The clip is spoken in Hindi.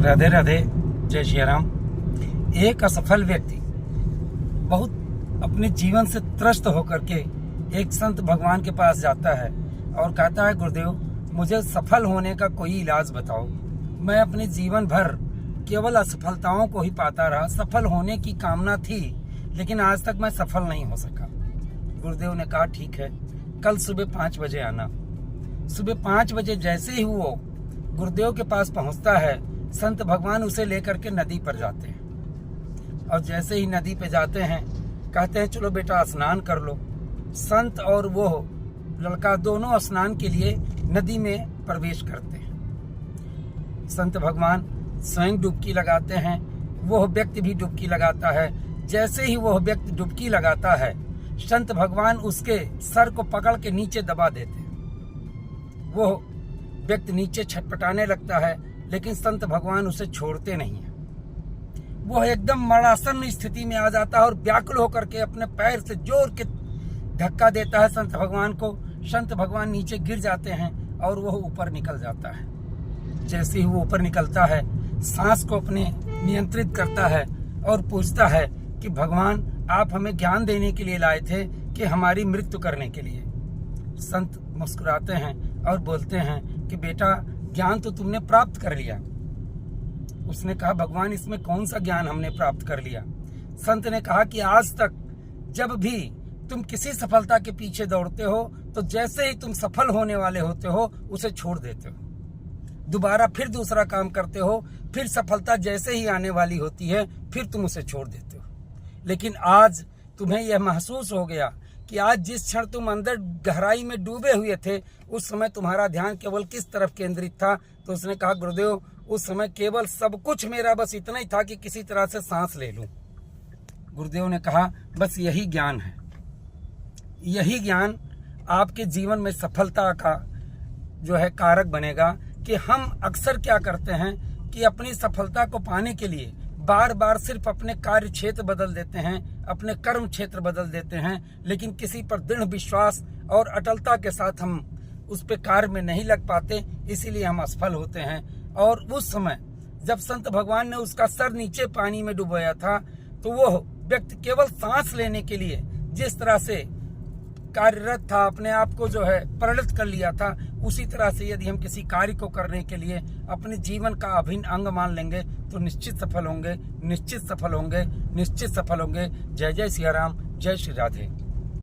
राधे राधे, जय श्री राम। एक असफल व्यक्ति बहुत अपने जीवन से त्रस्त होकर के एक संत भगवान के पास जाता है और कहता है, गुरुदेव मुझे सफल होने का कोई इलाज बताओ। मैं अपने जीवन भर केवल असफलताओं को ही पाता रहा। सफल होने की कामना थी लेकिन आज तक मैं सफल नहीं हो सका। गुरुदेव ने कहा, ठीक है, कल सुबह 5 बजे आना। सुबह 5 बजे जैसे ही वो गुरुदेव के पास पहुंचता है, संत भगवान उसे लेकर के नदी पर जाते हैं और जैसे ही नदी पे जाते हैं कहते हैं, चलो बेटा स्नान कर लो। संत और वो लड़का दोनों स्नान के लिए नदी में प्रवेश करते हैं। संत भगवान स्वयं डुबकी लगाते हैं, वह व्यक्ति भी डुबकी लगाता है। जैसे ही वह व्यक्ति डुबकी लगाता है, संत भगवान उसके सर को पकड़ के नीचे दबा देते हैं। वो व्यक्ति नीचे छटपटाने लगता है लेकिन संत भगवान उसे छोड़ते नहीं है। वह एकदम मरणासन्न स्थिति में आ जाता है और व्याकुल होकर के अपने पैर से जोर के धक्का देता है संत भगवान को। संत भगवान नीचे गिर जाते हैं और वह ऊपर निकल जाता है। जैसे ही वो ऊपर निकलता है, सांस को अपने नियंत्रित करता है और पूछता है कि भगवान, आप हमें ज्ञान देने के लिए लाए थे कि हमारी मृत्यु करने के लिए? संत मुस्कुराते हैं और बोलते हैं कि बेटा, ज्ञान तो तुमने प्राप्त कर लिया। उसने कहा, भगवान इसमें कौन सा ज्ञान हमने प्राप्त कर लिया? संत ने कहा कि आज तक जब भी तुम किसी सफलता के पीछे दौड़ते हो तो जैसे ही तुम सफल होने वाले होते हो उसे छोड़ देते हो, दोबारा फिर दूसरा काम करते हो, फिर सफलता जैसे ही आने वाली होती है फिर तुम उसे छोड़ देते हो। लेकिन आज तुम्हें यह महसूस हो गया कि आज जिस क्षण तुम अंदर गहराई में डूबे हुए थे उस समय तुम्हारा ध्यान केवल किस तरफ केंद्रित था? तो उसने कहा, गुरुदेव उस समय केवल सब कुछ मेरा बस इतना ही था कि किसी तरह से सांस ले लूं। गुरुदेव ने कहा, बस यही ज्ञान है। यही ज्ञान आपके जीवन में सफलता का जो है कारक बनेगा। कि हम अक्सर क्या करते हैं कि अपनी सफलता को पाने के लिए बार बार सिर्फ अपने कार्य क्षेत्र बदल देते हैं, अपने कर्म क्षेत्र बदल देते हैं, लेकिन किसी पर दृढ़ विश्वास और अटलता के साथ हम उस पे कार्य में नहीं लग पाते, इसीलिए हम असफल होते हैं। और उस समय जब संत भगवान ने उसका सर नीचे पानी में डुबोया था तो वो व्यक्ति केवल सांस लेने के लिए जिस तरह से कार्यरत था, अपने आप को जो है परिणत कर लिया था, उसी तरह से यदि हम किसी कार्य को करने के लिए अपने जीवन का अभिन्न अंग मान लेंगे तो निश्चित सफल होंगे, निश्चित सफल होंगे, निश्चित सफल होंगे। जय जय सिया राम, जय श्री राधे।